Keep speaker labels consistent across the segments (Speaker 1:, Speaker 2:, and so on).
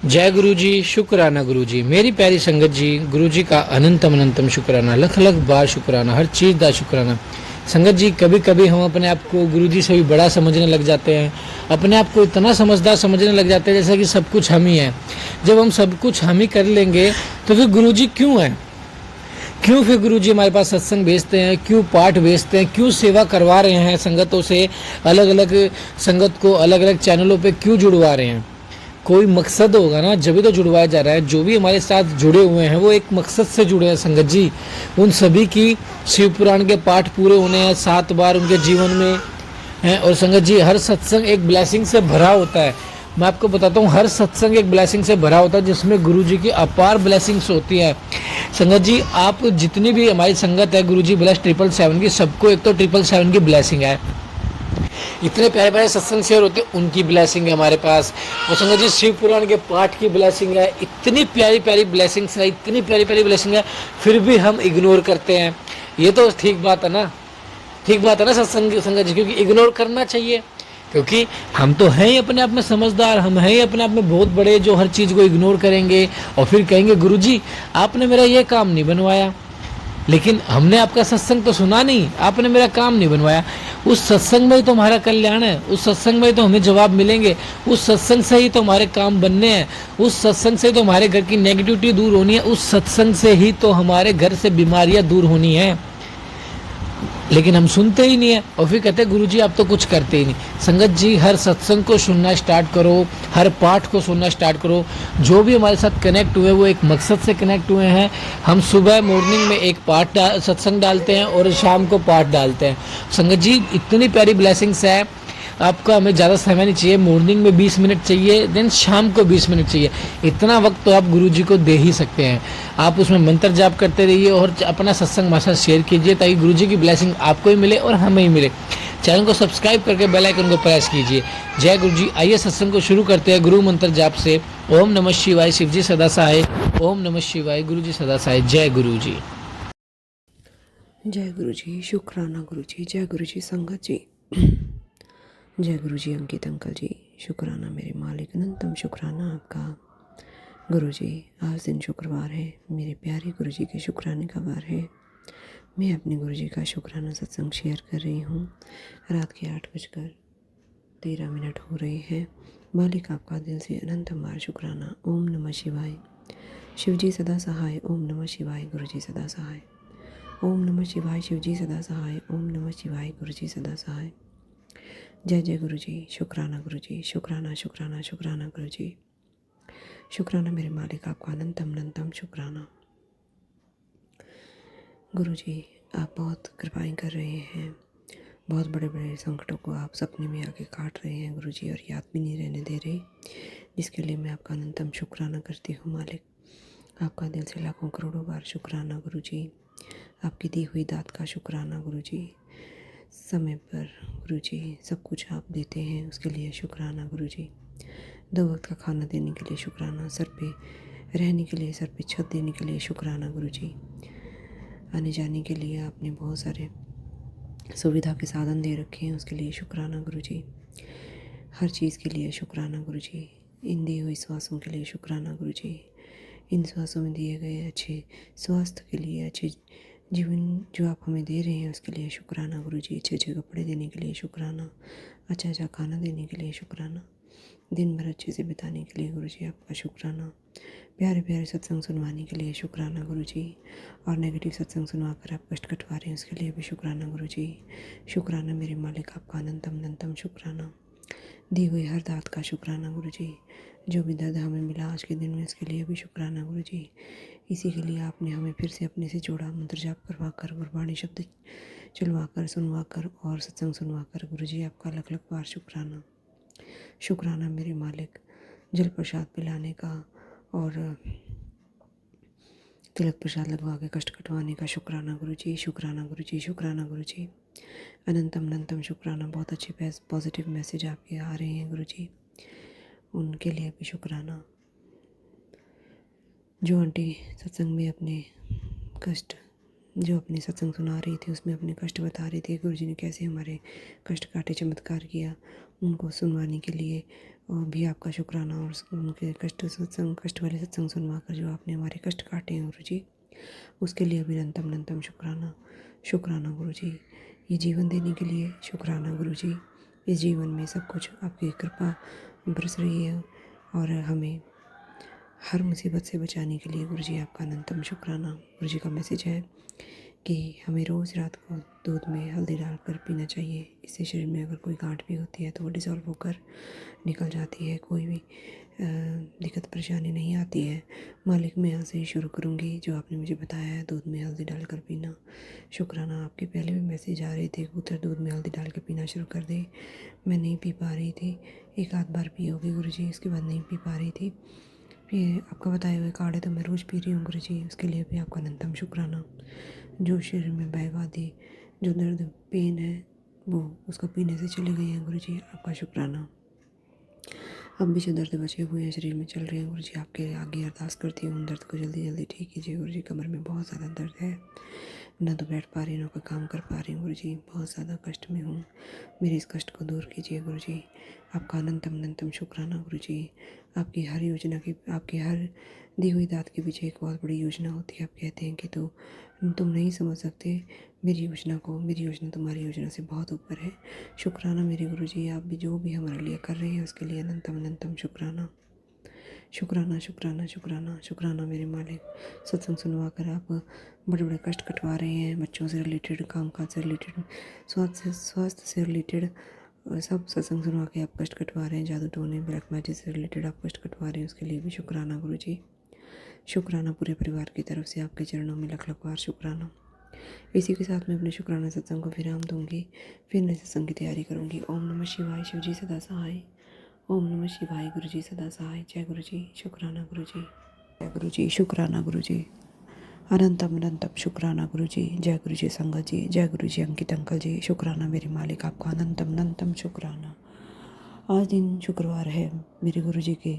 Speaker 1: जय गुरु जी, शुक्राना गुरु जी, मेरी प्यारी संगत जी, गुरु जी का अनंतम अनंतम शुक्राना, लख लख बार शुक्राना, हर चीज़ का शुक्राना। संगत जी, कभी कभी हम अपने आप को गुरु जी से भी बड़ा समझने लग जाते हैं, अपने आप को इतना समझदार समझने लग जाते हैं जैसा कि सब कुछ हम ही हैं। जब हम सब कुछ हम ही कर लेंगे तो फिर गुरु जी क्यों हैं? क्यों फिर गुरु जी हमारे पास सत्संग भेजते हैं, क्यों पाठ भेजते हैं, क्यों सेवा करवा रहे हैं संगतों से, अलग अलग संगत को अलग अलग चैनलों पे क्यों जुड़वा रहे हैं? कोई मकसद होगा ना, जब भी तो जुड़वाया जा रहा है। जो भी हमारे साथ जुड़े हुए हैं वो एक मकसद से जुड़े हैं संगत जी। उन सभी की शिव पुराण के पाठ पूरे होने हैं 7 बार उनके जीवन में हैं। और संगत जी, हर सत्संग एक ब्लेसिंग से भरा होता है। मैं आपको बताता हूँ, हर सत्संग एक ब्लेसिंग से भरा होता है जिसमें गुरु जी की अपार ब्लेसिंग्स होती है। संगत जी, आप जितनी भी हमारी संगत है गुरु जी ब्लेस 777 की, सबको एक तो 777 की ब्लेसिंग है। इतने प्यारे प्यारे सत्संग शेयर होते हैं, उनकी ब्लेसिंग है हमारे पास। और संगत जी, शिव पुराण के पाठ की ब्लेसिंग है। इतनी प्यारी प्यारी ब्लेसिंग्स है, इतनी प्यारी प्यारी ब्लेसिंग है, फिर भी हम इग्नोर करते हैं। ये तो ठीक बात है ना? ठीक बात है ना सत्संग संगत जी? क्योंकि इग्नोर करना चाहिए, क्योंकि हम तो हैं ही अपने आप में समझदार, हम हैं ही अपने आप में बहुत बड़े जो हर चीज़ को इग्नोर करेंगे और फिर कहेंगे गुरु जी आपने मेरा ये काम नहीं बनवाया। लेकिन हमने आपका सत्संग तो सुना नहीं, आपने मेरा काम नहीं बनवाया। उस सत्संग में ही तो हमारा कल्याण है, उस सत्संग में ही तो हमें जवाब मिलेंगे, उस सत्संग से ही तो हमारे काम बनने हैं, उस सत्संग से तो हमारे घर की नेगेटिविटी दूर होनी है, उस सत्संग से ही तो हमारे घर से बीमारियां दूर होनी है। लेकिन हम सुनते ही नहीं है और फिर कहते हैं गुरु जी आप तो कुछ करते ही नहीं। संगत जी, हर सत्संग को सुनना स्टार्ट करो, हर पाठ को सुनना स्टार्ट करो। जो भी हमारे साथ कनेक्ट हुए वो एक मकसद से कनेक्ट हुए हैं। हम सुबह मॉर्निंग में एक पाठ सत्संग डालते हैं और शाम को पाठ डालते हैं। संगत जी, इतनी प्यारी ब्लेसिंग्स है। आपका हमें ज़्यादा समय नहीं चाहिए, मॉर्निंग में 20 मिनट चाहिए, देन शाम को 20 मिनट चाहिए। इतना वक्त तो आप गुरु जी को दे ही सकते हैं। आप उसमें मंत्र जाप करते रहिए और अपना सत्संग हमारे साथ शेयर कीजिए ताकि गुरु जी की ब्लेसिंग आपको ही मिले और हमें ही मिले। चैनल को सब्सक्राइब करके बेल आइकन को प्रेस कीजिए। जय गुरु जी। आइए सत्संग को शुरू करते हैं गुरु मंत्र जाप से। ओम नमः शिवाय, शिव जी सदा सहाय। ओम नमः शिवाय, गुरु जी सदा सहाय। जय गुरु जी।
Speaker 2: जय गुरु जी, शुक्राना गुरु जी, जय गुरु जी संगत जी, जय गुरु जी अंकित अंकल जी, शुक्राना मेरे मालिक, अनंतम शुक्राना आपका। गुरु जी, आज दिन शुक्रवार है, मेरे प्यारे गुरु जी के शुक्राने का वार है। मैं अपने गुरु जी का शुक्राना सत्संग शेयर कर रही हूँ। रात के 8:13 हो रहे हैं। मालिक आपका दिल से अनंतम बार शुक्राना। ओम नमः शिवाय, शिव जी सदा सहाय। ओम नमः शिवाय, गुरु जी सदा सहाय। ओम नमः शिवाय, शिव जी सदा सहाय। ओम नमः शिवाय, गुरु जी सदा सहाय। जय जय गुरु जी, शुक्राना गुरु जी, शुक्राना शुक्राना शुक्राना गुरु जी, शुक्राना मेरे मालिक आपका अनंतम अनंतम शुक्राना। गुरु जी, आप बहुत कृपाएं कर रहे हैं, बहुत बड़े बड़े संकटों को आप सपने में आके काट रहे हैं गुरु जी, और याद भी नहीं रहने दे रहे, जिसके लिए मैं आपका अनंतम शुक्राना करती हूँ मालिक। आपका दिल से लाखों करोड़ों बार शुक्राना गुरु जी। आपकी दी हुई दात का शुक्राना गुरु जी। समय पर गुरु जी सब कुछ आप देते हैं, उसके लिए शुक्राना गुरु जी। 2 वक्त का खाना देने के लिए शुक्राना, सर पे रहने के लिए, सर पे छत देने के लिए शुक्राना गुरु जी। आने जाने के लिए आपने बहुत सारे सुविधा के साधन दे रखे हैं, उसके लिए शुक्राना गुरु जी। हर चीज़ के लिए शुक्राना गुरु जी। इन दी हुई श्वासों के लिए शुक्राना गुरु जी। इन श्वासों में दिए गए अच्छे स्वास्थ्य के लिए, अच्छे जीवन जो आप हमें दे रहे हैं उसके लिए शुक्राना गुरु जी। अच्छे अच्छे कपड़े देने के लिए शुक्राना, अच्छा अच्छा खाना देने के लिए शुक्राना, दिन भर अच्छे से बिताने के लिए गुरु जी आपका शुक्राना, प्यारे प्यारे सत्संग सुनवाने के लिए शुक्राना गुरु जी, और नेगेटिव सत्संग सुनवा कर आप कष्ट कटवा रहे हैं उसके लिए भी शुक्राना गुरु जी। शुक्राना मेरे मालिक आपका अनंतम अनंतम शुक्राना। दी हुई हर दात का शुक्राना गुरु जी। जो भी दर्द हमें मिला आज के दिन में उसके लिए भी शुक्राना गुरु जी। इसी के लिए आपने हमें फिर से अपने से जोड़ा, मंत्र जाप करवा कर, गुरबाणी शब्द चलवा कर, सुनवा कर और सत्संग सुनवा कर गुरु जी आपका लख लख बार शुक्राना। शुक्राना मेरे मालिक, जल प्रसाद पिलाने का और तिलक प्रसाद लगवा के कष्ट कटवाने का शुक्राना गुरु जी। शुक्राना गुरु जी, शुक्राना गुरु जी, अनंतम अनंतम शुक्राना। बहुत अच्छे पॉजिटिव मैसेज आपके आ रहे हैं गुरु जी, उनके लिए भी शुक्राना। जो आंटी सत्संग में अपने कष्ट, जो अपने सत्संग सुना रही थी उसमें अपने कष्ट बता रही थी, गुरु जी ने कैसे हमारे कष्ट काटे, चमत्कार किया, उनको सुनवाने के लिए और भी आपका शुक्राना, और उनके कष्ट वाले सत्संग सुनवा कर जो आपने हमारे कष्ट काटे हैं गुरु जी, उसके लिए भी अनंतम अनंतम शुक्राना। शुक्राना गुरु जी, ये जीवन देने के लिए शुक्राना गुरु जी। इस जीवन में सब कुछ आपकी कृपा बरस रही है और हमें हर मुसीबत से बचाने के लिए गुरु जी आपका अनंतम शुक्राना। गुरु जी का मैसेज है कि हमें रोज़ रात को दूध में हल्दी डालकर पीना चाहिए। इससे शरीर में अगर कोई गांठ भी होती है तो वो डिज़ोल्व होकर निकल जाती है, कोई भी दिक्कत परेशानी नहीं आती है। मालिक, मैं यहाँ से ही शुरू करूँगी जो आपने मुझे बताया है, दूध में हल्दी डालकर पीना। शुक्राना, आपके पहले भी मैसेज आ रहे थे, कबूतर दूध में हल्दी डाल के पीना शुरू कर दे। मैं नहीं पी पा रही थी, एक आध बार पी होगी गुरु जी, उसके बाद नहीं पी पा रही थी। फिर आपका बताए हुए कार्ड है तो मैं रोज़ पी रही हूँ गुरु जी, उसके लिए भी आपका अनंतम शुक्राना। जो शरीर में बहवादी जो दर्द पेन है वो उसको पीने से चले गए हैं गुरु जी, आपका शुक्राना। अब भी जो दर्द बचे हुए हैं शरीर में चल रहे हैं गुरु जी, आपके आगे अरदास करती हूँ उन दर्द को जल्दी जल्दी ठीक कीजिए गुरु जी। कमर में बहुत ज़्यादा दर्द है, ना तो बैठ पा रही हूँ ना कोई काम कर पा रही हूँ गुरु जी, बहुत ज़्यादा कष्ट में हूँ, मेरे इस कष्ट को दूर कीजिए गुरु जी। आपका अनंतम अनंतम शुक्राना गुरु जी। आपकी हर योजना की, आपकी हर दी हुई दात के पीछे एक बहुत बड़ी योजना होती है। आप कहते हैं कि तो तुम नहीं समझ सकते मेरी योजना को, मेरी योजना तुम्हारी योजना से बहुत ऊपर है। शुक्राना मेरे गुरु जी, आप भी जो भी हमारे लिए कर रहे हैं उसके लिए अनंतम अनंतम शुक्राना। शुक्राना शुक्राना शुक्राना शुक्राना मेरे मालिक। सत्संग सुनवा कर आप बड़े बड़े कष्ट कटवा रहे हैं, बच्चों से रिलेटेड, कामकाज से रिलेटेड, स्वास्थ्य से रिलेटेड, सब सत्संग सुनवा के आप कष्ट कटवा रहे हैं। जादू टोने ब्लैक मैजिक से रिलेटेड आप कष्ट कटवा रहे हैं, उसके लिए भी शुक्राना गुरु जी। शुक्राना पूरे परिवार की तरफ से, आपके चरणों में लख लख बार शुक्राना। इसी के साथ मैं अपने शुक्राना सत्संग को विराम दूंगी, फिर नए सत्संग की तैयारी करूंगी। ओम नमः शिवाय, शिव जी सदा सहाय। ओम नमः शिवाय, गुरु जी सदा सहाय। जय गुरु जी, शुक्राना गुरु जी, जय गुरु जी, शुक्राना गुरु जी, अनंतम अनंतम शुक्राना गुरु जी। जय गुरु जी संगत जी, जय गुरु जी अंकित अंकल जी, शुक्राना मेरे मालिक, आपका अनंतम अनंतम शुक्राना। आज दिन शुक्रवार है, मेरे गुरु जी के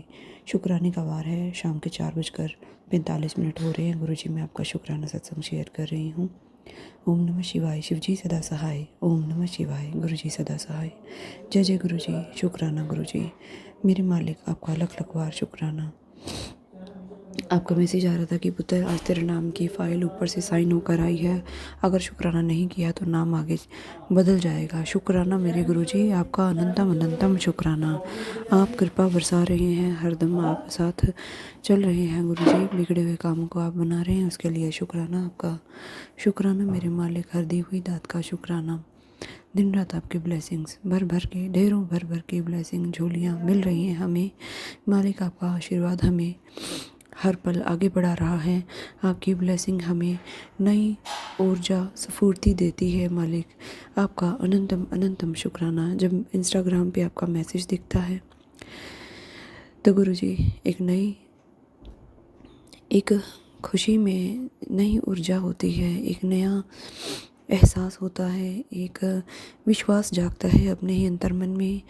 Speaker 2: शुक्राने का वार है। शाम के 4:45 हो रहे हैं गुरु जी, मैं आपका शुक्राना सत्संग शेयर कर रही हूँ। ओम नमः शिवाय, शिव जी सदा सहाय। ओम नमः शिवाय, गुरु जी सदा सहाय। जय जय गुरु जी, शुक्राना गुरु जी, मेरे मालिक, आपका लख लख बार शुक्राना। आपका मैसेज आ रहा था कि पुत्र आज तेरे नाम की फ़ाइल ऊपर से साइन होकर आई है, अगर शुक्राना नहीं किया तो नाम आगे बदल जाएगा। शुक्राना मेरे गुरुजी, आपका अनंतम अनंतम शुक्राना। आप कृपा बरसा रहे हैं, हरदम आप साथ चल रहे हैं गुरुजी, बिगड़े हुए कामों को आप बना रहे हैं, उसके लिए शुक्राना आपका। शुक्राना मेरे मालिक, हर दी हुई दात का शुक्राना। दिन रात आपके ब्लेसिंग्स भर भर के, ढेरों भर भर के ब्लेसिंग झोलियाँ मिल रही हैं हमें मालिक। आपका आशीर्वाद हमें हर पल आगे बढ़ा रहा है, आपकी ब्लेसिंग हमें नई ऊर्जा स्फूर्ति देती है मालिक। आपका अनंतम अनंतम शुक्राना। जब इंस्टाग्राम पे आपका मैसेज दिखता है तो गुरुजी एक खुशी में नई ऊर्जा होती है, एक नया एहसास होता है, एक विश्वास जागता है अपने ही अंतर्मन में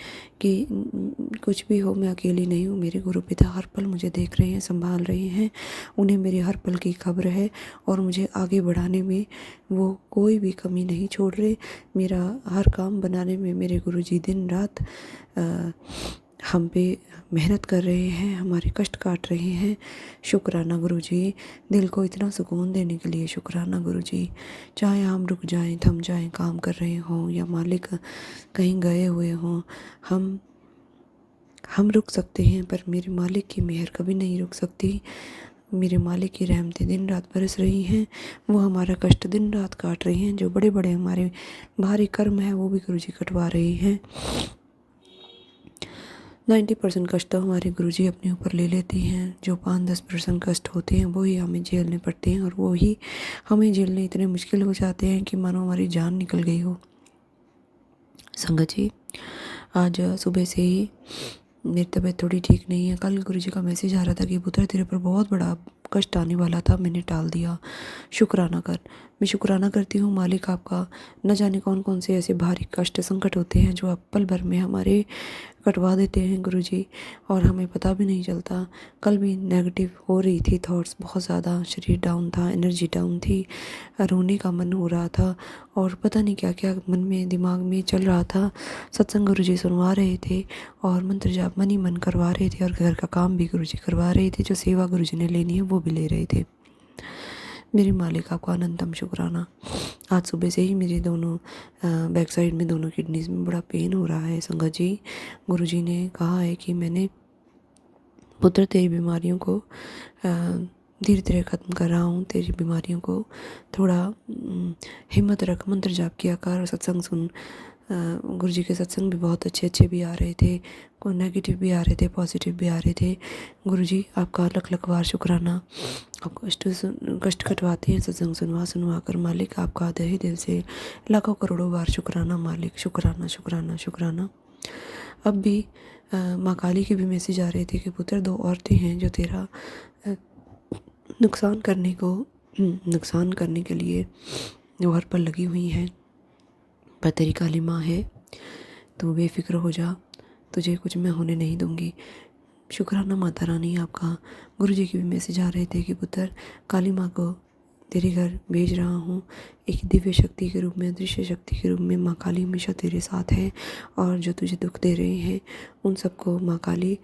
Speaker 2: कि कुछ भी हो मैं अकेली नहीं हूँ, मेरे गुरु पिता हर पल मुझे देख रहे हैं, संभाल रहे हैं, उन्हें मेरी हर पल की खबर है और मुझे आगे बढ़ाने में वो कोई भी कमी नहीं छोड़ रहे। मेरा हर काम बनाने में मेरे गुरुजी दिन रात हम पे मेहनत कर रहे हैं, हमारे कष्ट काट रहे हैं। शुक्राना गुरुजी, दिल को इतना सुकून देने के लिए शुक्राना गुरुजी। चाहे हम रुक जाएं, थम जाएं, काम कर रहे हों या मालिक कहीं गए हुए हों, हम रुक सकते हैं पर मेरे मालिक की मेहर कभी नहीं रुक सकती। मेरे मालिक की रहमतें दिन रात बरस रही हैं, वो हमारा कष्ट दिन रात काट रही हैं। जो बड़े बड़े हमारे भारी कर्म है वो भी गुरुजी कटवा रहे हैं। 90% कष्ट तो हमारे गुरुजी अपने ऊपर ले लेती हैं, जो 5-10% कष्ट होते हैं वो ही हमें झेलने पड़ते हैं और वो ही हमें झेलने इतने मुश्किल हो जाते हैं कि मानो हमारी जान निकल गई हो। संगत जी, आज सुबह से ही मेरी तबीयत थोड़ी ठीक नहीं है। कल गुरुजी का मैसेज आ रहा था कि पुत्र तेरे पर बहुत बड़ा कष्ट आने वाला था मैंने टाल दिया। शुक्राना कर। मैं शुक्राना करती हूँ मालिक आपका। न जाने कौन कौन से ऐसे भारी कष्ट संकट होते हैं जो आप पल भर में हमारे कटवा देते हैं गुरुजी, और हमें पता भी नहीं चलता। कल भी नेगेटिव हो रही थी थॉट्स, बहुत ज़्यादा शरीर डाउन था, एनर्जी डाउन थी, रोने का मन हो रहा था और पता नहीं क्या क्या मन में दिमाग में चल रहा था। सत्संग गुरुजी सुनवा रहे थे और मंत्र जाप मन ही मन करवा रहे थे और घर का काम भी गुरुजी करवा रहे थे, जो सेवा गुरुजी ने लेनी है वो भी ले रहे थे। मेरे मालिक आपका अनंतम शुक्राना। आज सुबह से ही मेरे दोनों बैक साइड में दोनों किडनीज में बड़ा पेन हो रहा है संगत जी। गुरुजी ने कहा है कि मैंने पुत्र तेरी बीमारियों को धीरे धीरे ख़त्म कर रहा हूँ, तेरी बीमारियों को थोड़ा हिम्मत रख, मंत्र जाप किया कर, सत्संग सुन। गुरुजी के सत्संग भी बहुत अच्छे अच्छे भी आ रहे थे, कोई नेगेटिव भी आ रहे थे, पॉजिटिव भी आ रहे थे। गुरुजी आपका लख लख बार शुक्राना। आप कष्ट कटवाते हैं सत्संग सुनवा सुनवा कर मालिक, आपका तहे दिल से लाखों करोड़ों बार शुक्राना मालिक, शुक्राना शुक्राना शुक्राना। अब भी माँ काली के भी मैसेज आ रहे थे कि पुत्र 2 औरतें हैं जो तेरा नुकसान करने के लिए वार पर लगी हुई हैं, पर तेरी काली माँ है, तू बेफिक्र हो जा, तुझे कुछ मैं होने नहीं दूंगी। शुक्राना माता रानी आपका। गुरुजी के भी मैसेज आ रहे थे कि पुत्र काली माँ को तेरे घर भेज रहा हूँ, एक दिव्य शक्ति के रूप में, दृश्य शक्ति के रूप में माँ काली हमेशा तेरे साथ है, और जो तुझे दुख दे रहे हैं उन सबको माँ काली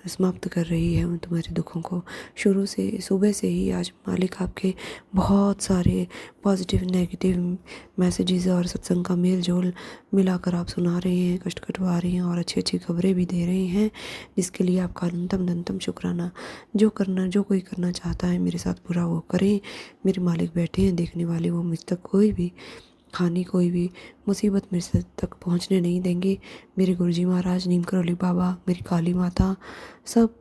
Speaker 2: समाप्त कर रही है, उन तुम्हारे दुखों को। शुरू से सुबह से ही आज मालिक आपके बहुत सारे पॉजिटिव नेगेटिव मैसेजेस और सत्संग का मेल जोल मिलाकर आप सुना रहे हैं, कष्ट कटवा रहे हैं और अच्छी अच्छी खबरें भी दे रहे हैं, जिसके लिए आपका अनंतम शुक्राना। जो कोई करना चाहता है मेरे साथ बुरा वो करें, मेरे मालिक बैठे हैं देखने वाले, वो मुझ तक कोई भी हानि, कोई भी मुसीबत मेरे तक पहुंचने नहीं देंगे। मेरे गुरुजी महाराज, नीम करौली बाबा, मेरी काली माता, सब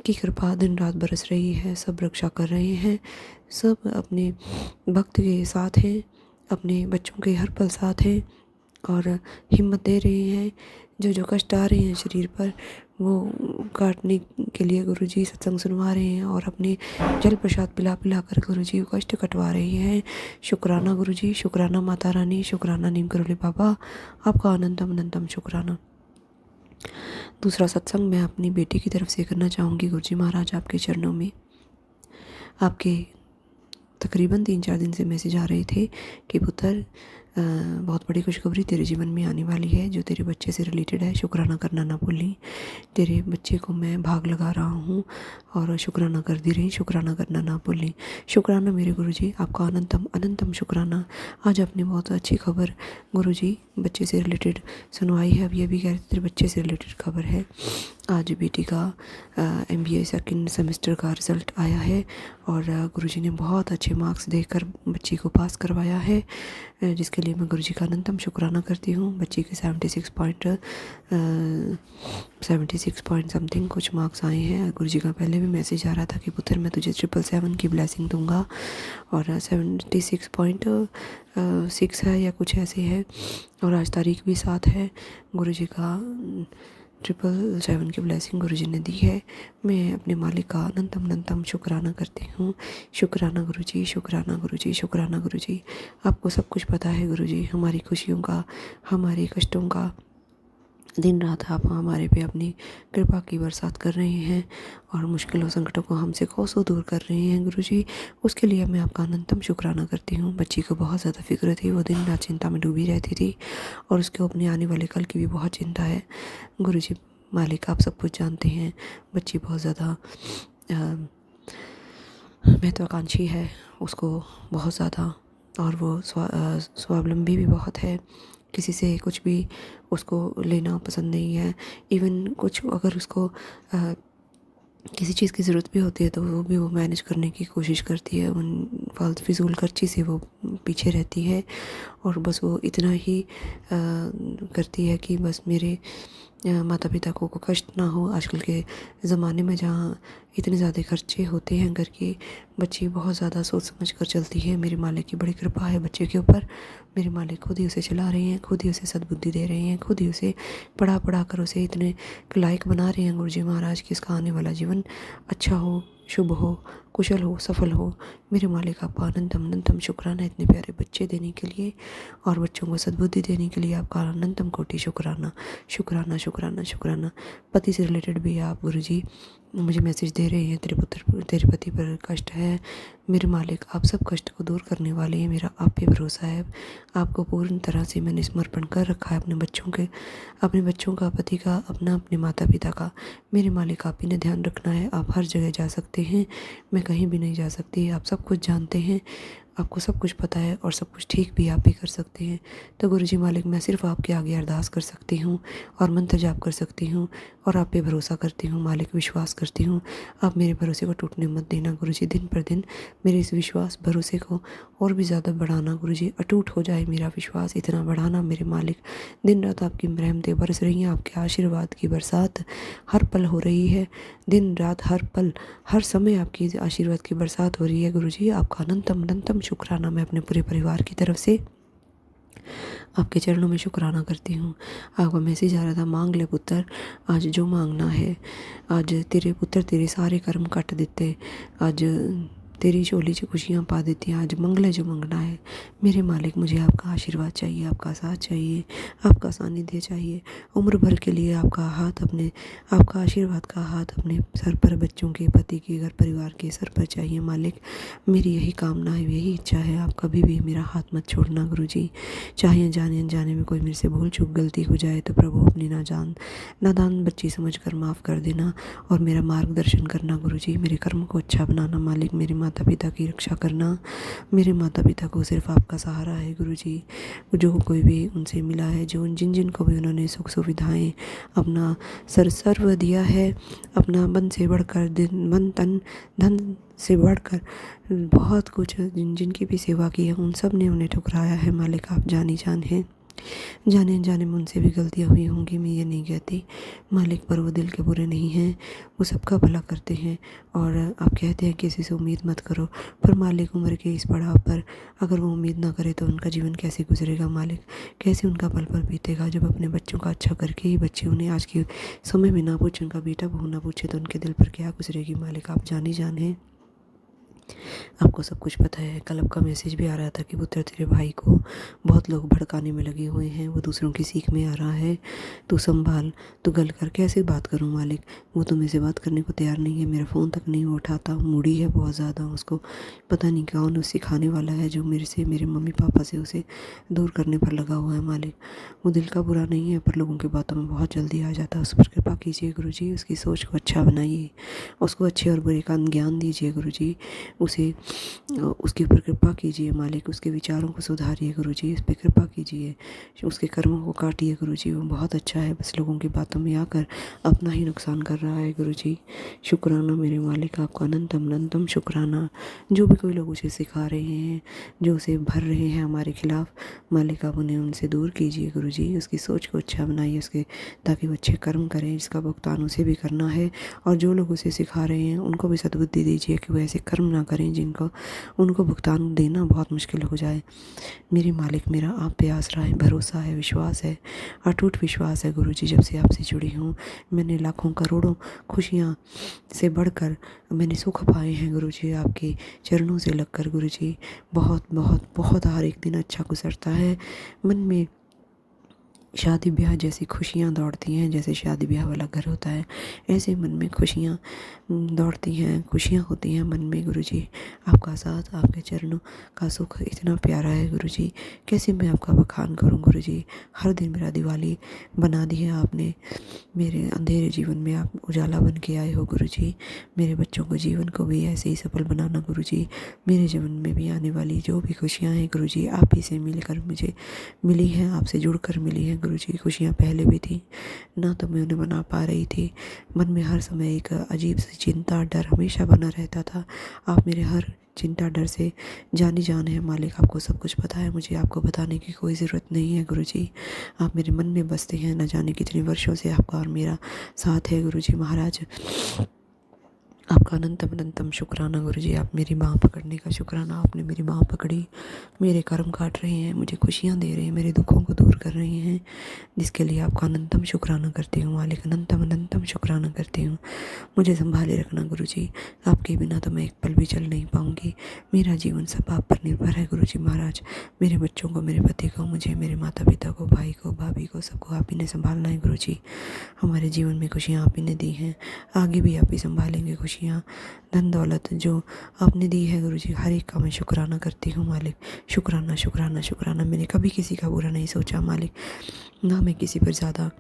Speaker 2: की कृपा दिन रात बरस रही है, सब रक्षा कर रहे हैं, सब अपने भक्त के साथ हैं, अपने बच्चों के हर पल साथ हैं और हिम्मत दे रहे हैं। जो कष्ट आ रहे हैं शरीर पर वो काटने के लिए गुरुजी सत्संग सुनवा रहे हैं और अपने जल प्रसाद पिला पिला कर गुरुजी को कष्ट कटवा रहे हैं। शुक्राना गुरुजी, शुक्राना माता रानी, शुक्राना नीम करौली बाबा, आपका अनंतम शुक्राना। दूसरा सत्संग मैं अपनी बेटी की तरफ से करना चाहूँगी। गुरुजी महाराज आपके चरणों में आपके तकरीबन 3-4 दिन से मैसेज आ रहे थे कि पुत्र बहुत बड़ी खुशखबरी तेरे जीवन में आने वाली है, जो तेरे बच्चे से रिलेटेड है। शुक्राना करना ना भूली। तेरे बच्चे को मैं भाग लगा रहा हूँ और शुक्राना कर दी रही, शुक्राना करना ना भूली। शुक्राना मेरे गुरुजी, आपका अनंतम शुक्राना। आज आपने बहुत अच्छी खबर गुरुजी बच्चे से रिलेटेड सुनवाई है। अभी कह रहे तेरे बच्चे से रिलेटेड खबर है। आज बेटी का MBA सेकंड सेमेस्टर का रिज़ल्ट आया है और गुरुजी ने बहुत अच्छे मार्क्स देकर बच्ची को पास करवाया है, जिसके लिए मैं गुरुजी का अनंतम शुक्राना करती हूँ। बच्ची के 76 पॉइंट समथिंग कुछ मार्क्स आए हैं। गुरुजी का पहले भी मैसेज आ रहा था कि पुत्र मैं तुझे 777 की ब्लेसिंग दूंगा, और 76.6 है या कुछ ऐसे है, और आज तारीख भी 7 है। गुरुजी का 777 की ब्लेसिंग गुरुजी ने दी है। मैं अपने मालिक का अनंतम शुक्राना करती हूँ। शुक्राना गुरुजी, शुक्राना गुरुजी, शुक्राना गुरुजी। आपको सब कुछ पता है गुरुजी, हमारी खुशियों का, हमारे कष्टों का। दिन रात आप हमारे पे अपनी कृपा की बरसात कर रहे हैं और मुश्किलों संकटों को हमसे कोसों दूर कर रहे हैं गुरुजी। उसके लिए मैं आपका अनंतम शुक्राना करती हूँ। बच्ची को बहुत ज़्यादा फिक्र थी, वो दिन रात चिंता में डूबी रहती थी और उसके अपने आने वाले कल की भी बहुत चिंता है। गुरुजी मालिक आप सब कुछ जानते हैं। बच्ची बहुत ज़्यादा महत्वाकांक्षी है, उसको बहुत ज़्यादा, और वो स्वावलंबी भी बहुत है। किसी से कुछ भी उसको लेना पसंद नहीं है। इवन कुछ अगर उसको किसी चीज़ की ज़रूरत भी होती है तो वो मैनेज करने की कोशिश करती है। उन फालतू फिजूल खर्ची से वो पीछे रहती है और बस वो इतना ही करती है कि बस मेरे माता पिता को कष्ट ना हो। आजकल के ज़माने में जहाँ इतने ज़्यादा खर्चे होते हैं घर की, बच्ची बहुत ज़्यादा सोच समझ कर चलती है। मेरे मालिक की बड़ी कृपा है बच्चे के ऊपर। मेरे मालिक खुद ही उसे चला रहे हैं, खुद ही उसे सद्बुद्धि दे रहे हैं, खुद ही उसे पढ़ा कर उसे इतने लायक बना रहे हैं गुरुजी महाराज कि इसका आने वाला जीवन अच्छा हो, शुभ हो, कुशल हो, सफल हो। मेरे मालिक आपका अनंतम अनंतम शुक्राना इतने प्यारे बच्चे देने के लिए और बच्चों को सद्बुद्धि देने के लिए आपका अनंतम कोटि शुक्राना शुक्राना शुक्राना शुक्राना। पति से रिलेटेड भी आप गुरुजी मुझे मैसेज दे रहे हैं, तेरे पति पर कष्ट है। मेरे मालिक आप सब कष्ट को दूर करने वाले हैं, मेरा आप पे भरोसा है। आपको पूर्ण तरह से मैंने समर्पण कर रखा है अपने बच्चों का, पति का, अपने माता पिता का। मेरे मालिक आप ही ने ध्यान रखना है। आप हर जगह जा सकते हैं, मैं कहीं भी नहीं जा सकती। आप सब कुछ जानते हैं, आपको सब कुछ पता है और सब कुछ ठीक भी आप भी कर सकते हैं। तो गुरुजी मालिक मैं सिर्फ आपके आगे अरदास कर सकती हूँ और मंत्र जाप कर सकती हूँ और आप पे भरोसा करती हूँ मालिक, विश्वास करती हूँ। आप मेरे भरोसे को टूटने मत देना गुरुजी। दिन पर दिन मेरे इस विश्वास भरोसे को और भी ज़्यादा बढ़ाना गुरुजी। अटूट हो जाए मेरा विश्वास, इतना बढ़ाना मेरे मालिक। दिन रात आपकी रहमतें बरस रही हैं, आपके आशीर्वाद की बरसात हर पल हो रही है। दिन रात हर पल हर समय आपकी आशीर्वाद की बरसात हो रही है गुरुजी। आपका अनंतम अनंतम शुक्राना मैं अपने पूरे परिवार की तरफ से आपके चरणों में शुक्राना करती हूँ। आपका मैसेज आ रहा था, मांग ले पुत्र आज जो मांगना है। आज तेरे पुत्र तेरे सारे कर्म कट देते, आज तेरी झोली च खुशियाँ पा देती हैं। आज मंगले जो मांगना है मेरे मालिक, मुझे आपका आशीर्वाद चाहिए, आपका साथ चाहिए, आपका सानिध्य चाहिए। उम्र भर के लिए आपका आशीर्वाद का हाथ अपने सर पर, बच्चों के, पति के, घर परिवार के सर पर चाहिए मालिक। मेरी यही कामना है, यही इच्छा है। आप कभी भी मेरा हाथ मत छोड़ना गुरुजी। चाहे जाने अनजाने में कोई मेरे से भूल चूक गलती हो जाए तो प्रभु अपनी नादान बच्ची समझकर माफ़ कर देना और मेरा मार्गदर्शन करना गुरुजी। मेरे कर्म को अच्छा बनाना मालिक। मेरे माता पिता की रक्षा करना। मेरे माता पिता को सिर्फ आपका सहारा है गुरुजी। जो कोई भी उनसे मिला है, जो जिन को भी उन्होंने सुख सुविधाएं अपना सर्व दिया है, अपना मन से बढ़कर मन तन धन से बढ़कर बहुत कुछ जिनकी भी सेवा की है, उन सब ने उन्हें ठुकराया है मालिक। आप जान हैं, जाने अनजाने में उनसे भी गलतियाँ हुई होंगी, मैं ये नहीं कहती मालिक, पर वो दिल के बुरे नहीं हैं, वो सबका भला करते हैं। और आप कहते हैं किसी से उम्मीद मत करो, पर मालिक उम्र के इस पड़ाव पर अगर वो उम्मीद ना करे तो उनका जीवन कैसे गुजरेगा मालिक, कैसे उनका पल पल बीतेगा। जब अपने बच्चों का अच्छा करके ही बच्चे उन्हें आज के समय में ना पूछे, उनका बेटा बहू ना पूछे, तो उनके दिल पर क्या गुजरेगी मालिक। आप जान हैं, आपको सब कुछ पता है। कल आपका मैसेज भी आ रहा था कि पुत्र तेरे भाई को बहुत लोग भड़काने में लगे हुए हैं, वो दूसरों की सीख में आ रहा है, तू संभाल, तू गल कर कैसे बात करूं मालिक। वो तो मेरे से बात करने को तैयार नहीं है, मेरा फ़ोन तक नहीं उठाता, मूडी है बहुत ज़्यादा। उसको पता नहीं कौन उसे सिखाने वाला है जो मेरे मम्मी पापा से उसे दूर करने पर लगा हुआ है मालिक। वो दिल का बुरा नहीं है पर लोगों की बातों में बहुत जल्दी आ जाता है। उस पर कृपा कीजिए गुरुजी, उसकी सोच को अच्छा बनाइए, उसको अच्छे और बुरे का ज्ञान दीजिए गुरुजी। उसके ऊपर कृपा कीजिए मालिक, उसके विचारों को सुधारिए गुरुजी, इस पर कृपा कीजिए, उसके कर्मों को काटिए गुरुजी। वो बहुत अच्छा है, बस लोगों की बातों में आकर अपना ही नुकसान कर रहा है गुरुजी। शुक्राना मेरे मालिक, आपका अनंतम अनंतम शुक्राना। जो भी कोई लोग उसे सिखा रहे हैं, जो उसे भर रहे हैं हमारे खिलाफ, मालिक आप उन्हें उनसे दूर कीजिए गुरुजी। उसकी सोच को अच्छा बनाइए, उसके ताकि वो अच्छे कर्म करें, इसका भुगतान उसे भी करना है। और जो लोग उसे सिखा रहे हैं उनको भी सद्बुद्धि दीजिए कि वो ऐसे कर्म ना करें जिनको उनको भुगतान देना बहुत मुश्किल हो जाए। मेरे मालिक, मेरा आप पे आसरा है, भरोसा है, विश्वास है, अटूट विश्वास है गुरुजी। जब से आपसे जुड़ी हूँ मैंने लाखों करोड़ों खुशियाँ से बढ़कर मैंने सुख पाए हैं गुरुजी, आपके चरणों से लगकर गुरुजी। बहुत बहुत बहुत हर एक दिन अच्छा गुजरता है। मन में शादी ब्याह जैसी खुशियाँ दौड़ती हैं, जैसे शादी ब्याह वाला घर होता है, ऐसे मन में खुशियाँ दौड़ती हैं, खुशियाँ होती हैं मन में गुरुजी। आपका साथ, आपके चरणों का सुख इतना प्यारा है गुरुजी, कैसे मैं आपका बखान करूं गुरुजी। हर दिन मेरा दिवाली बना दी है आपने, मेरे अंधेरे जीवन में आप उजाला बन के आए हो गुरुजी। मेरे बच्चों को जीवन को भी ऐसे ही सफल बनाना गुरुजी। मेरे जीवन में भी आने वाली जो भी खुशियाँ हैं गुरुजी, आप ही से मिलकर मुझे मिली हैं, आपसे जुड़कर मिली हैं गुरुजी। खुशियाँ पहले भी थी ना, तो मैं उन्हें मना पा रही थी। मन में हर समय एक अजीब सी चिंता, डर हमेशा बना रहता था। आप मेरे हर चिंता डर से जान है मालिक, आपको सब कुछ पता है, मुझे आपको बताने की कोई ज़रूरत नहीं है गुरुजी। आप मेरे मन में बसते हैं, न जाने कितने वर्षों से आपका और मेरा साथ है गुरुजी महाराज। आपका अनंतम अनंतम शुक्राना गुरुजी। आप मेरी बाँह पकड़ने का शुक्राना, आपने मेरी बाँह पकड़ी, मेरे कर्म काट रहे हैं, मुझे खुशियाँ दे रहे हैं, मेरे दुखों को दूर कर रहे हैं, जिसके लिए आपका अनंतम शुक्राना करती हूँ मालिक। अनंतम अनंतम शुक्राना करती हूँ। मुझे संभाले रखना गुरुजी, आपके बिना तो मैं एक पल भी चल नहीं पाऊँगी। मेरा जीवन सब आप पर निर्भर है गुरुजी महाराज। मेरे बच्चों को, मेरे पति को, मुझे, मेरे माता पिता को, भाई को, भाभी को, सबको आप ही ने संभालना है गुरुजी। हमारे जीवन में खुशियाँ आप ही ने दी हैं, आगे भी आप ही संभालेंगे खुशियाँ, धन दौलत जो आपने दी है गुरुजी, हर एक का मैं शुक्राना करती हूँ मालिक। शुक्राना शुक्राना शुक्राना। मैंने कभी किसी का बुरा नहीं सोचा मालिक, ना मैं किसी पर ज़्यादा,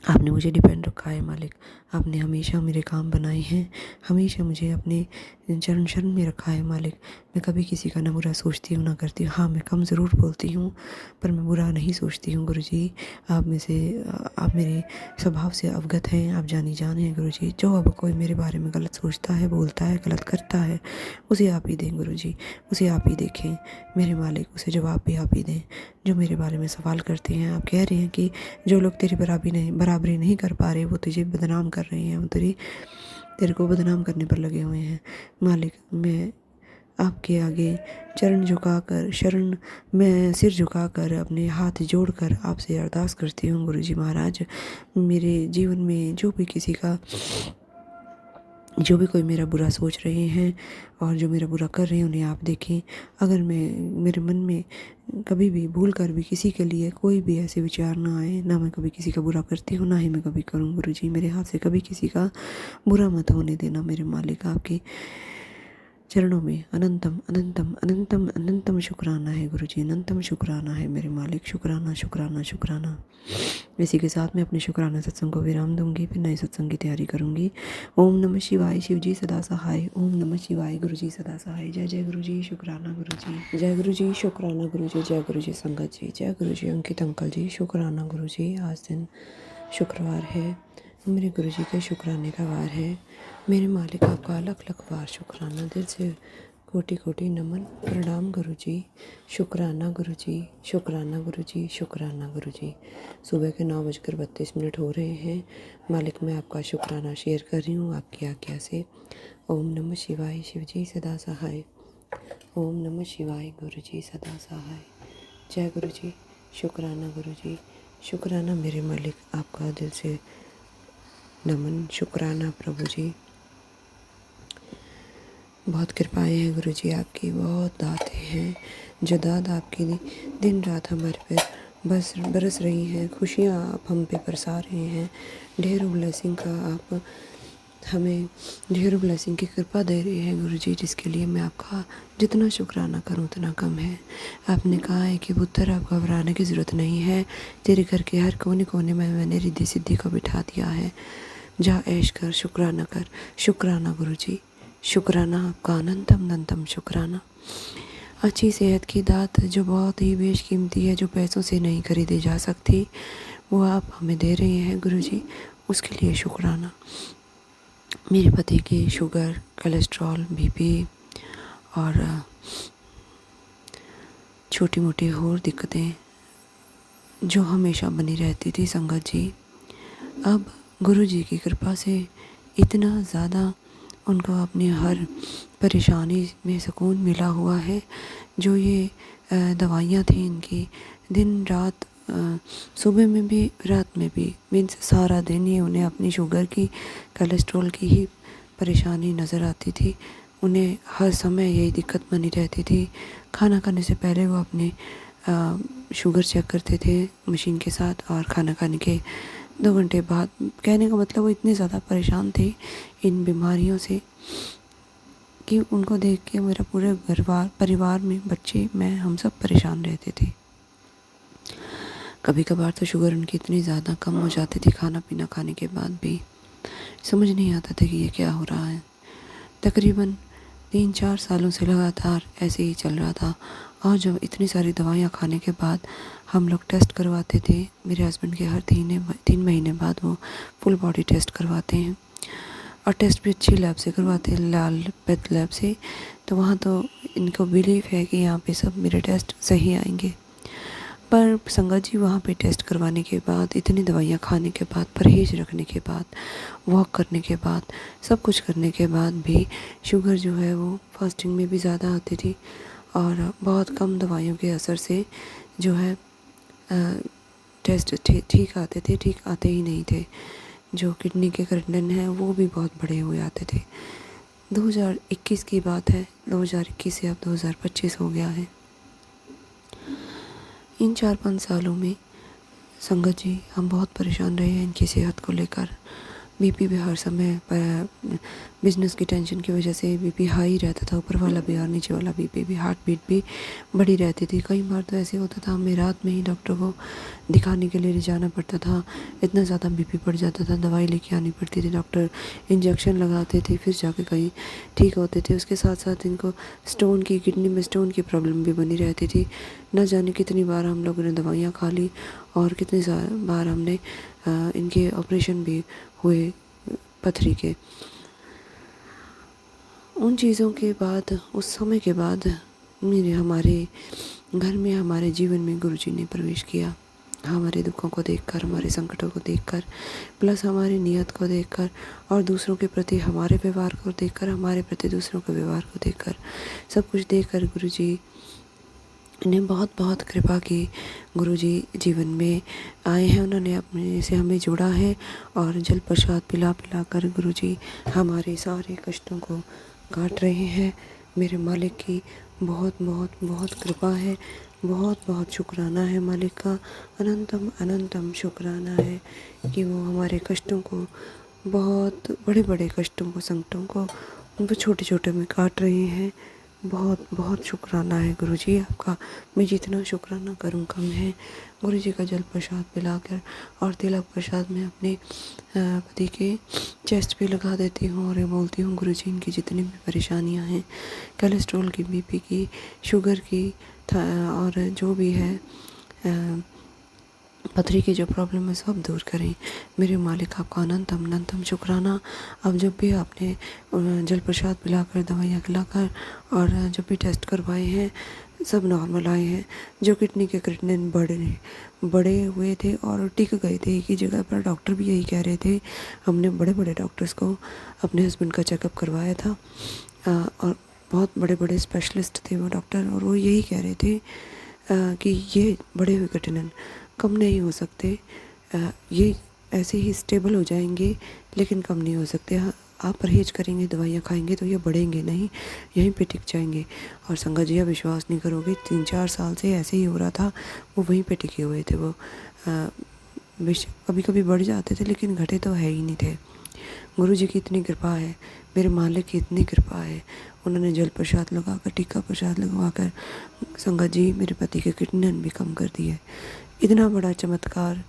Speaker 2: आपने मुझे डिपेंड रखा है मालिक। आपने हमेशा मेरे काम बनाए हैं, हमेशा मुझे अपने चरण शरण में रखा है मालिक। मैं कभी किसी का ना बुरा सोचती हूँ ना करती हूँ। हाँ, मैं कम ज़रूर बोलती हूँ, पर मैं बुरा नहीं सोचती हूँ गुरुजी। आप में से, आप मेरे स्वभाव से अवगत हैं, आप जानी जान हैं गुरुजी। जो अब कोई मेरे बारे में गलत सोचता है, बोलता है, गलत करता है, उसे आप ही दें गुरुजी, उसे आप ही देखें मेरे मालिक, उसे जवाब भी आप ही दें। जो मेरे बारे में सवाल करते हैं, आप कह रहे हैं कि जो लोग तेरी बराबरी नहीं कर पा रहे, वो तुझे बदनाम कर रहे हैं, वो तेरे को बदनाम करने पर लगे हुए हैं मालिक। मैं आपके आगे मैं सिर झुकाकर, अपने हाथ जोड़कर आपसे अरदास करती हूँ गुरुजी महाराज। मेरे जीवन में जो भी कोई मेरा बुरा सोच रहे हैं और जो मेरा बुरा कर रहे हैं, उन्हें आप देखें। अगर मेरे मन में कभी भी भूल कर भी किसी के लिए कोई भी ऐसे विचार ना आए, ना मैं कभी किसी का बुरा करती हूँ, ना ही मैं कभी करूँ गुरुजी। मेरे हाथ से कभी किसी का बुरा मत होने देना मेरे मालिक। आपके चरणों में अनंतम अनंतम अनंतम अनंतम शुक्राना है गुरुजी, अनंतम शुक्राना है मेरे मालिक। शुक्राना शुक्राना शुक्राना। इसी के साथ मैं अपने शुक्राना सत्संग को विराम दूंगी, फिर नए सत्संग की तैयारी करूंगी। ओम नमः शिवाय, शिव जी सदा सहाय। ओम नमः शिवाय, गुरु जी सदा सहाय। जय जय गुरु जी, शुक्राना गुरु जी, जय गुरु जी, शुक्राना गुरु जी, जय गुरु जी संगत जी, जय गुरु जी अंकित अंकल जी, शुक्राना गुरु जी। आज दिन शुक्रवार है, मेरे गुरु जी के शुक्राने का वार है। मेरे मालिक आपका लख लख बार शुक्राना, दिल से कोटि कोटि नमन प्रणाम गुरु जी। शुक्राना गुरु जी, शुक्राना गुरु जी, शुक्राना गुरु जी। सुबह के 9:32 हो रहे हैं मालिक। मैं आपका शुक्राना शेयर कर रही हूँ आपकी आज्ञा से। ओम नमः शिवाय, शिव जी सदा सहाय। ओम नमः शिवाय, गुरु जी सदा सहाय। जय गुरु जी, शुक्राना गुरु जी, शुक्राना मेरे मालिक। आपका दिल से नमन, शुक्राना प्रभु जी। बहुत कृपाएं हैं गुरु जी आपकी, बहुत दातें हैं। जो दात आपकी दिन रात हमारे पे बरस रही हैं, खुशियाँ आप हम पे बरसा रहे हैं। ढेरों ब्लेसिंग का आप हमें ढेरों ब्लेसिंग की कृपा दे रहे हैं गुरु जी, जिसके लिए मैं आपका जितना शुक्राना करूं उतना कम है। आपने कहा है कि पुत्र आप घबराने की ज़रूरत नहीं है, तेरे घर के हर कोने कोने में मैंने रिद्धि सिद्धि को बिठा दिया है। जा ऐश कर, शुक्राना कर। शुक्राना गुरु जी, शुक्राना आपका अनंतम अनंतम शुक्राना। अच्छी सेहत की दात जो बहुत ही बेशकीमती है, जो पैसों से नहीं खरीदी जा सकती, वो आप हमें दे रहे हैं गुरु जी, उसके लिए शुक्राना। मेरे पति की शुगर, कोलेस्ट्रॉल, बीपी और छोटी मोटी और दिक्कतें जो हमेशा बनी रहती थी संगत जी, अब गुरु जी की कृपा से इतना ज़्यादा उनको अपनी हर परेशानी में सुकून मिला हुआ है। जो ये दवाइयाँ थी इनकी, दिन रात, सुबह में भी रात में भी, मीन्स सारा दिन ही उन्हें अपनी शुगर की, कोलेस्ट्रॉल की ही परेशानी नज़र आती थी। उन्हें हर समय यही दिक्कत बनी रहती थी। खाना खाने से पहले वो अपने शुगर चेक करते थे मशीन के साथ, और खाना खाने के 2 घंटे बाद। कहने का मतलब वो इतने ज़्यादा परेशान थे इन बीमारियों से कि उनको देख के मेरा पूरे परिवार में, बच्चे, मैं, हम सब परेशान रहते थे। कभी कभार तो शुगर उनकी इतनी ज़्यादा कम हो जाती थी खाना पीना खाने के बाद भी, समझ नहीं आता था कि ये क्या हो रहा है। तकरीबन 3-4 सालों से लगातार ऐसे ही चल रहा था। और जब इतनी सारी दवाइयाँ खाने के बाद हम लोग टेस्ट करवाते थे, मेरे हस्बैंड के हर 3 महीने बाद वो फुल बॉडी टेस्ट करवाते हैं, और टेस्ट भी अच्छी लैब से करवाते हैं, लाल पेथ लैब से। तो वहाँ तो इनको बिलीव है कि यहाँ पे सब मेरे टेस्ट सही आएंगे। पर संगत जी वहाँ पे टेस्ट करवाने के बाद, इतनी दवाइयाँ खाने के बाद, परहेज़ रखने के बाद, वॉक करने के बाद, सब कुछ करने के बाद भी शुगर जो है वो फास्टिंग में भी ज़्यादा आती थी और बहुत कम दवाइयों के असर से जो है टेस्ट ठीक आते थे, ठीक आते ही नहीं थे। जो किडनी के क्रिएटिनिन हैं वो भी बहुत बड़े हुए आते थे। 2021 की बात है, 2021 से अब 2025 हो गया है। इन 4-5 सालों में संगत जी हम बहुत परेशान रहे हैं इनकी सेहत को लेकर। बीपी भी हर समय बिजनेस की टेंशन की वजह से बीपी हाई रहता था, ऊपर वाला भी और नीचे वाला बीपी भी, हार्ट बीट भी बढ़ी रहती थी। कई बार तो ऐसे होता था हमें रात में ही डॉक्टर को दिखाने के लिए ले जाना पड़ता था, इतना ज़्यादा बीपी बढ़ जाता था, दवाई लेके आनी पड़ती थी, डॉक्टर इंजेक्शन लगाते थे फिर जाके कहीं ठीक होते थे। उसके साथ साथ इनको किडनी में स्टोन की प्रॉब्लम भी बनी रहती थी। न जाने कितनी बार हम लोगों ने दवाइयाँ खा ली और कितनी बार हमने इनके ऑपरेशन भी हुए पथरी के। उन चीज़ों के बाद, उस समय के बाद हमारे घर में, हमारे जीवन में गुरुजी ने प्रवेश किया। हमारे दुखों को देखकर, हमारे संकटों को देखकर, प्लस हमारी नियत को देखकर और दूसरों के प्रति हमारे व्यवहार को देखकर, हमारे प्रति दूसरों के व्यवहार को देखकर, सब कुछ देखकर गुरुजी ने बहुत बहुत कृपा की। गुरुजी जीवन में आए हैं, उन्होंने अपने से हमें जोड़ा है और जल प्रसाद पिला पिला कर गुरुजी हमारे सारे कष्टों को काट रहे हैं। मेरे मालिक की बहुत बहुत बहुत कृपा है, बहुत बहुत शुक्राना है मालिक का, अनंतम अनंतम शुक्राना है कि वो हमारे कष्टों को, बहुत बड़े बड़े कष्टों को, संकटों को उनको छोटे छोटे में काट रहे हैं। बहुत बहुत शुक्राना है गुरुजी आपका। मैं जितना शुक्राना करूं कम है। गुरुजी का जल प्रसाद पिलाकर और तिलक प्रसाद में अपने पति के चेस्ट पे लगा देती हूँ और ये बोलती हूँ गुरुजी इनकी जितनी भी परेशानियां हैं, कोलेस्ट्रॉल की, बीपी की, शुगर की और जो भी है पथरी की जो प्रॉब्लम है सब दूर करें। मेरे मालिक आपका अनंतम अनंतम शुक्राना। अब जब भी आपने जल प्रसाद पिलाकर, दवाइयाँ खिलाकर और जब भी टेस्ट करवाए हैं सब नॉर्मल आए हैं। जो किडनी के क्रिएटिनिन बड़े हुए थे और टिक गए थे एक ही जगह पर, डॉक्टर भी यही कह रहे थे। हमने बड़े बड़े डॉक्टर्स को, अपने हस्बैंड का चेकअप करवाया था और बहुत बड़े बड़े स्पेशलिस्ट थे वो डॉक्टर, और वो यही कह रहे थे कि ये बड़े हुए क्रिएटिनिन कम नहीं हो सकते, ये ऐसे ही स्टेबल हो जाएंगे लेकिन कम नहीं हो सकते। आप परहेज करेंगे, दवाइयाँ खाएंगे तो ये बढ़ेंगे नहीं, यहीं पे टिक जाएंगे। और संगत जी आप विश्वास नहीं करोगे, 3-4 साल से ऐसे ही हो रहा था, वो वहीं पे टिके हुए थे। वो कभी कभी बढ़ जाते थे लेकिन घटे तो है ही नहीं थे। गुरु जी की इतनी कृपा है, मेरे मालिक की इतनी कृपा है। उन्होंने जल प्रसाद लगाकर, टीका प्रसाद लगवाकर संगत जी मेरे पति के क्रिएटिनिन भी कम कर दिए। इतना बड़ा चमत्कार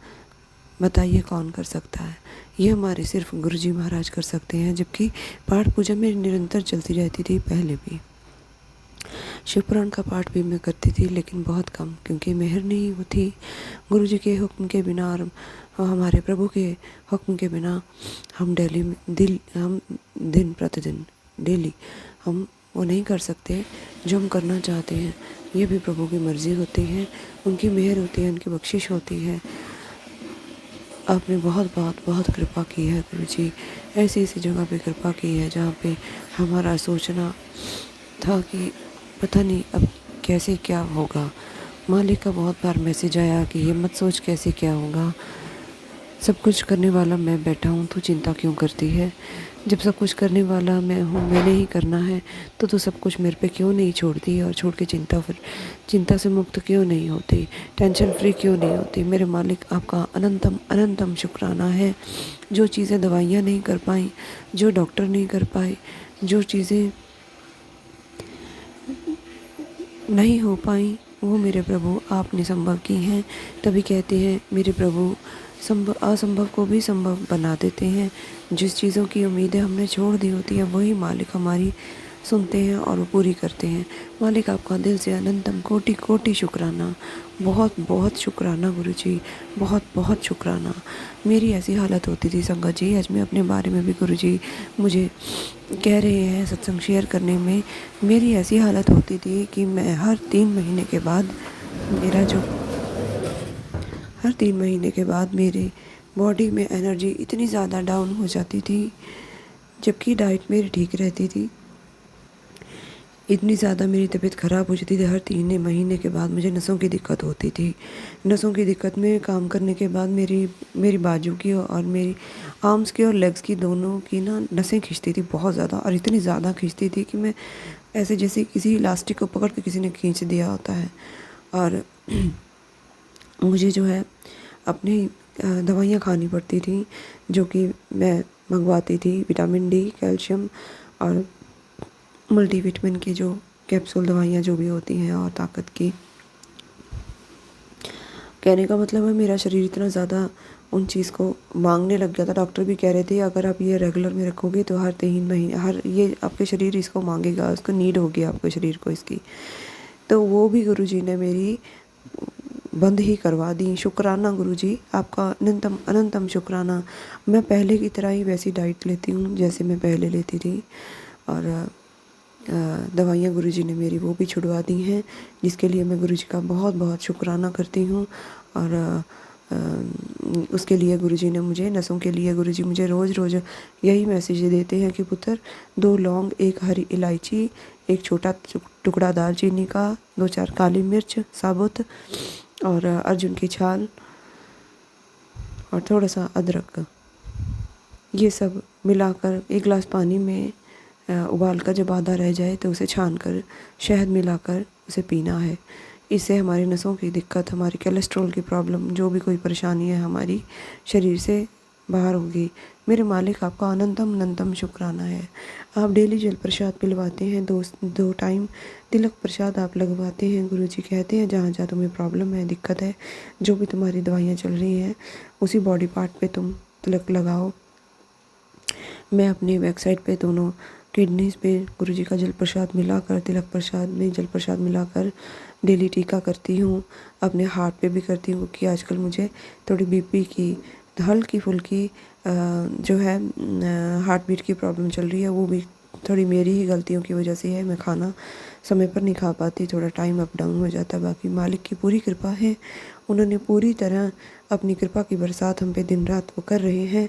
Speaker 2: बताइए कौन कर सकता है? ये हमारे सिर्फ गुरुजी महाराज कर सकते हैं। जबकि पाठ पूजा मेरी निरंतर चलती रहती थी पहले भी। शिवपुराण का पाठ भी मैं करती थी लेकिन बहुत कम, क्योंकि मेहर नहीं होती। गुरुजी के हुक्म के बिना और हमारे प्रभु के हुक्म के बिना हम दिन प्रतिदिन डेली हम वो नहीं कर सकते जो हम करना चाहते हैं। ये भी प्रभु की मर्ज़ी होती है, उनकी मेहर होती है, उनकी बख्शिश होती है। आपने बहुत बहुत बहुत कृपा की है गुरुजी, ऐसी ऐसी जगह पे कृपा की है जहाँ पे हमारा सोचना था कि पता नहीं अब कैसे क्या होगा। मालिक का बहुत बार मैसेज आया कि ये मत सोच कैसे क्या होगा, सब कुछ करने वाला मैं बैठा हूँ, तू चिंता क्यों करती है? जब सब कुछ करने वाला मैं हूँ, मैंने ही करना है, तो तू सब कुछ मेरे पे क्यों नहीं छोड़ती और छोड़ के चिंता से मुक्त क्यों नहीं होती, टेंशन फ्री क्यों नहीं होती? मेरे मालिक आपका अनंतम अनंतम शुक्राना है। जो चीज़ें दवाइयाँ नहीं कर पाई, जो डॉक्टर नहीं कर पाए, जो चीज़ें नहीं हो पाई, वो मेरे प्रभु आपने संभव की हैं। तभी कहते हैं मेरे प्रभु असंभव को भी संभव बना देते हैं। जिस चीज़ों की उम्मीदें हमने छोड़ दी होती है वही मालिक हमारी सुनते हैं और वो पूरी करते हैं। मालिक आपका दिल से अनंतम कोटि कोटि शुक्राना, बहुत बहुत शुक्राना गुरुजी, बहुत बहुत शुक्राना। मेरी ऐसी हालत होती थी संगत जी, आज मैं अपने बारे में भी गुरुजी मुझे कह रहे हैं सत्संग शेयर करने में, मेरी ऐसी हालत होती थी कि मैं हर 3 महीने के बाद मेरा जो हर 3 महीने के बाद मेरे बॉडी में एनर्जी इतनी ज़्यादा डाउन हो जाती थी, जबकि डाइट मेरी ठीक रहती थी। इतनी ज़्यादा मेरी तबीयत ख़राब हो जाती थी, हर 3 महीने के बाद मुझे नसों की दिक्कत होती थी। नसों की दिक्कत में काम करने के बाद मेरी बाजू की और मेरी आर्म्स की और लेग्स की दोनों की ना नसें खींचती थी बहुत ज़्यादा, और इतनी ज़्यादा खींचती थी कि मैं ऐसे जैसे किसी इलास्टिक को पकड़ के किसी ने खींच दिया होता है। और मुझे जो है अपनी दवाइयाँ खानी पड़ती थी, जो कि मैं मंगवाती थी, विटामिन डी, कैल्शियम और मल्टीविटामिन की जो कैप्सूल दवाइयाँ जो भी होती हैं, और ताकत की। कहने का मतलब है मेरा शरीर इतना ज़्यादा उन चीज़ को मांगने लग गया था। डॉक्टर भी कह रहे थे अगर आप ये रेगुलर में रखोगे तो हर 3 महीने ये आपके शरीर इसको मांगेगा, उसको नीड होगी आपके शरीर को इसकी। तो वो भी गुरुजी ने मेरी बंद ही करवा दी। शुक्राना गुरुजी, आपका अनंतम अनंतम शुक्राना। मैं पहले की तरह ही वैसी डाइट लेती हूँ जैसे मैं पहले लेती थी, और दवाइयाँ गुरुजी ने मेरी वो भी छुड़वा दी हैं, जिसके लिए मैं गुरुजी का बहुत बहुत शुक्राना करती हूँ। और उसके लिए गुरुजी ने मुझे, नसों के लिए गुरुजी मुझे रोज़ रोज़ यही मैसेज देते हैं कि पुत्र 2 लौंग, 1 हरी इलायची, 1 छोटा टुकड़ा दालचीनी का, 2-4 काली मिर्च साबुत, और अर्जुन की छाल, और थोड़ा सा अदरक, ये सब मिलाकर 1 गिलास पानी में उबाल कर जब आधा रह जाए तो उसे छान कर शहद मिलाकर उसे पीना है। इससे हमारी नसों की दिक्कत, हमारी कोलेस्ट्रॉल की प्रॉब्लम, जो भी कोई परेशानी है हमारी शरीर से बाहर होगी। मेरे मालिक, आपका अनंतम अनंतम शुक्राना है। आप डेली जल प्रसाद पिलवाते हैं, 2 टाइम तिलक प्रसाद आप लगवाते हैं। गुरुजी कहते हैं जहाँ जहाँ तुम्हें प्रॉब्लम है, दिक्कत है, जो भी तुम्हारी दवाइयाँ चल रही हैं, उसी बॉडी पार्ट पे तुम तिलक लगाओ। मैं अपनी वेबसाइट पे दोनों किडनीज पे गुरुजी का जल प्रसाद मिलाकर, तिलक प्रसाद में जल प्रसाद मिलाकर डेली टीका करती हूँ। अपने हार्ट पे भी करती हूँ, क्योंकि आजकल मुझे थोड़ी बीपी की हल्की फुल्की जो है हार्ट बीट की प्रॉब्लम चल रही है। वो भी थोड़ी मेरी ही गलतियों की वजह से है। मैं खाना समय पर नहीं खा पाती, थोड़ा टाइम अप डाउन हो जाता है। बाकी मालिक की पूरी कृपा है, उन्होंने पूरी तरह अपनी कृपा की बरसात हम पे दिन रात वो कर रहे हैं।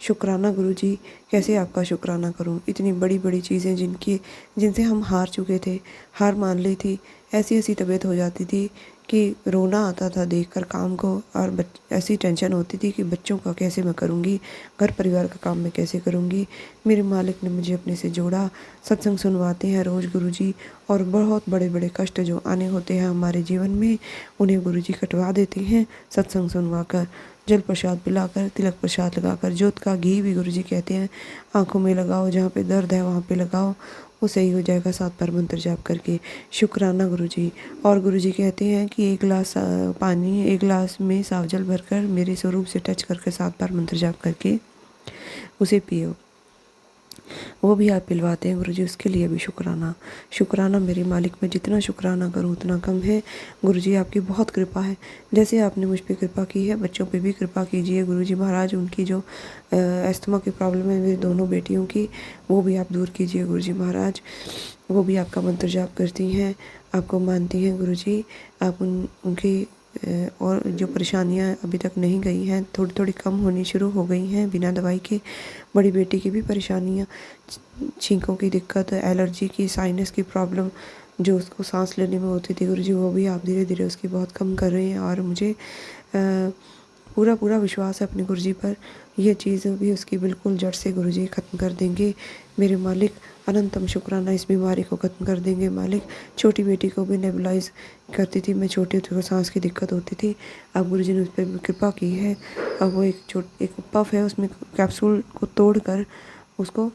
Speaker 2: शुक्राना गुरुजी, कैसे आपका शुक्राना करूं। इतनी बड़ी बड़ी चीज़ें जिनसे हम हार चुके थे, हार मान ली थी, ऐसी ऐसी तबीयत हो जाती थी कि रोना आता था देखकर काम को, और ऐसी टेंशन होती थी कि बच्चों का कैसे मैं करूँगी, घर परिवार का काम मैं कैसे करूँगी। मेरे मालिक ने मुझे अपने से जोड़ा। सत्संग सुनवाते हैं रोज़ गुरुजी, और बहुत बड़े बड़े कष्ट जो आने होते हैं हमारे जीवन में, उन्हें गुरुजी कटवा देते हैं सत्संग सुनवा कर, जल प्रसाद पिलाकर, तिलक प्रसाद लगाकर। जोत का घी भी गुरुजी कहते हैं आँखों में लगाओ, जहाँ पे दर्द है वहाँ पे लगाओ, वो सही हो जाएगा 7 बार मंत्र जाप करके। शुक्राना गुरुजी। और गुरुजी कहते हैं कि 1 गिलास पानी, 1 गिलास में साफ जल भरकर मेरे स्वरूप से टच करके 7 बार मंत्र जाप करके उसे पियो। वो भी आप पिलवाते हैं गुरुजी, उसके लिए भी शुक्राना। शुक्राना मेरे मालिक, में जितना शुक्राना करूँ उतना कम है। गुरुजी आपकी बहुत कृपा है, जैसे आपने मुझ पे कृपा की है बच्चों पे भी कृपा कीजिए गुरुजी महाराज। उनकी जो अस्थमा की प्रॉब्लम है मेरी दोनों बेटियों की, वो भी आप दूर कीजिए गुरुजी महाराज। वो भी आपका मंत्र जाप करती हैं, आपको मानती हैं गुरुजी। आप उनकी और जो परेशानियां अभी तक नहीं गई हैं, थोड़ी थोड़ी कम होनी शुरू हो गई हैं बिना दवाई के। बड़ी बेटी की भी परेशानियां, छींकों की दिक्कत, एलर्जी की, साइनस की प्रॉब्लम जो उसको सांस लेने में होती थी गुरुजी, वो भी आप धीरे धीरे उसकी बहुत कम कर रहे हैं। और मुझे पूरा पूरा विश्वास है अपने गुरुजी पर, यह चीज़ भी उसकी बिल्कुल जड़ से गुरुजी ख़त्म कर देंगे। मेरे मालिक, अनंतम शुक्राना, इस बीमारी को ख़त्म कर देंगे मालिक। छोटी बेटी को भी नेबुलाइज करती थी मैं, छोटी थी को सांस की दिक्कत होती थी, अब गुरुजी ने उस पर कृपा की है। अब वो एक पफ है, उसमें कैप्सूल को तोड़कर उसको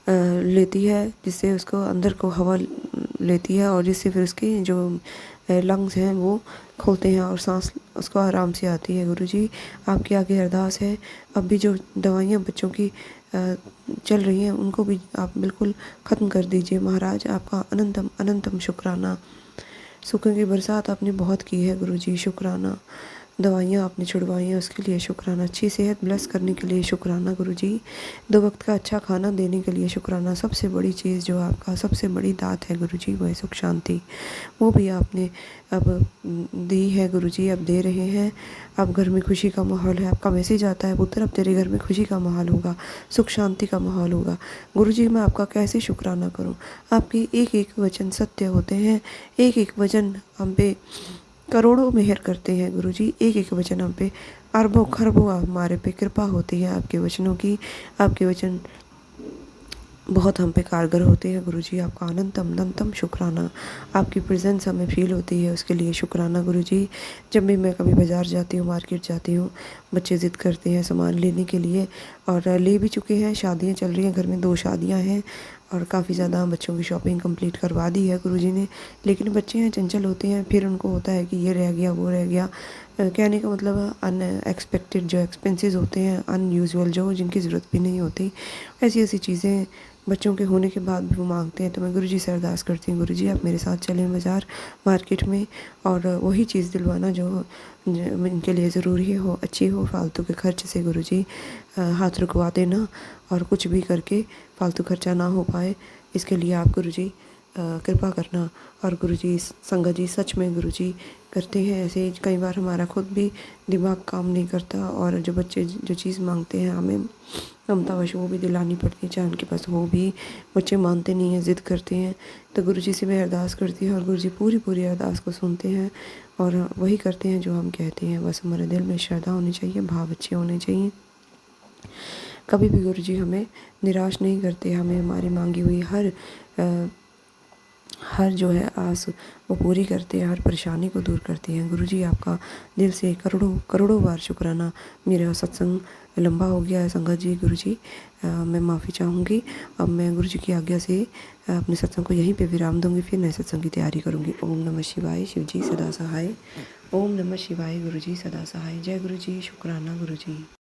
Speaker 2: लेती है, जिससे उसको अंदर को हवा लेती है, और जिससे फिर उसकी जो लंग्स हैं वो खोलते हैं और सांस उसको आराम से आती है। गुरुजी आपके आगे अरदास है, अब भी जो दवाइयाँ बच्चों की चल रही हैं उनको भी आप बिल्कुल ख़त्म कर दीजिए महाराज। आपका अनंतम अनंतम शुक्राना। सुखों की बरसात आपने बहुत की है गुरुजी, शुक्राना। दवाइयाँ आपने छुड़वाई हैं उसके लिए शुक्राना, अच्छी सेहत ब्लेस करने के लिए शुक्राना गुरुजी, 2 वक्त का अच्छा खाना देने के लिए शुक्राना। सबसे बड़ी चीज़ जो आपका सबसे बड़ी दात है गुरुजी वो है सुख शांति, वो भी आपने अब दी है गुरुजी, अब दे रहे हैं। अब घर में खुशी का माहौल है, आपका मैसेज आता है पुत्र अब तेरे घर में खुशी का माहौल होगा, सुख शांति का माहौल होगा। गुरुजी मैं आपका कैसे शुक्राना करूं, आपके एक एक वचन सत्य होते हैं, एक एक वचन हम पे करोड़ों मेहर करते हैं गुरुजी, एक एक वचन हम पे अरबों खरबों हमारे पे कृपा होती है आपके वचनों की, आपके वचन बहुत हम पे कारगर होते हैं गुरुजी, आपका अनंतम अनंतम शुक्राना। आपकी प्रेजेंस हमें फील होती है उसके लिए शुक्राना गुरुजी। जब भी मैं कभी बाज़ार जाती हूँ, मार्केट जाती हूँ, बच्चे ज़िद करते हैं सामान लेने के लिए और ले भी चुके हैं, शादियाँ चल रही हैं, घर में 2 शादियाँ हैं और काफ़ी ज़्यादा बच्चों की शॉपिंग कंप्लीट करवा दी है गुरुजी ने। लेकिन बच्चे हैं, चंचल होते हैं, फिर उनको होता है कि ये रह गया वो रह गया। कहने का मतलब अनएक्सपेक्टेड जो एक्सपेंसेस होते हैं, अनयूजुअल जो जिनकी ज़रूरत भी नहीं होती, ऐसी ऐसी चीज़ें बच्चों के होने के बाद भी वो मांगते हैं। तो मैं गुरुजी से अरदास करती हूँ गुरुजी आप मेरे साथ चलें बाज़ार मार्केट में और वही चीज़ दिलवाना जो इनके लिए ज़रूरी हो, अच्छी हो, फालतू के खर्च से गुरुजी हाथ रुकवा देना और कुछ भी करके फालतू खर्चा ना हो पाए, इसके लिए आप गुरुजी कृपा करना। और गुरुजी संगत जी सच में गुरुजी करते हैं ऐसे, कई बार हमारा खुद भी दिमाग काम नहीं करता और जो बच्चे जो चीज़ मांगते हैं हमें ममतावश वो भी दिलानी पड़ती है, चाहे उनके पास हो भी, बच्चे मानते नहीं हैं, ज़िद करते हैं। तो गुरुजी से मैं अरदास करती हूँ और गुरुजी पूरी पूरी अरदास को सुनते हैं और वही करते हैं जो हम कहते हैं। बस हमारे दिल में श्रद्धा होनी चाहिए, भाव अच्छे होने चाहिए। कभी भी गुरुजी हमें निराश नहीं करते, हमें हमारी मांगी हुई हर जो है आस वो पूरी करते हैं, हर परेशानी को दूर करते हैं। गुरुजी आपका दिल से करोड़ों करोड़ों बार शुक्राना। मेरा सत्संग लंबा हो गया है संगत जी, गुरुजी मैं माफ़ी चाहूँगी। अब मैं गुरुजी की आज्ञा से अपने सत्संग को यहीं पे विराम दूँगी, फिर नए सत्संग की तैयारी करूँगी। ओम नमः शिवाय, शिव जी सदा सहाय। ओम नमः शिवाय, गुरुजी सदा सहाय। जय गुरुजी, शुक्राना गुरुजी।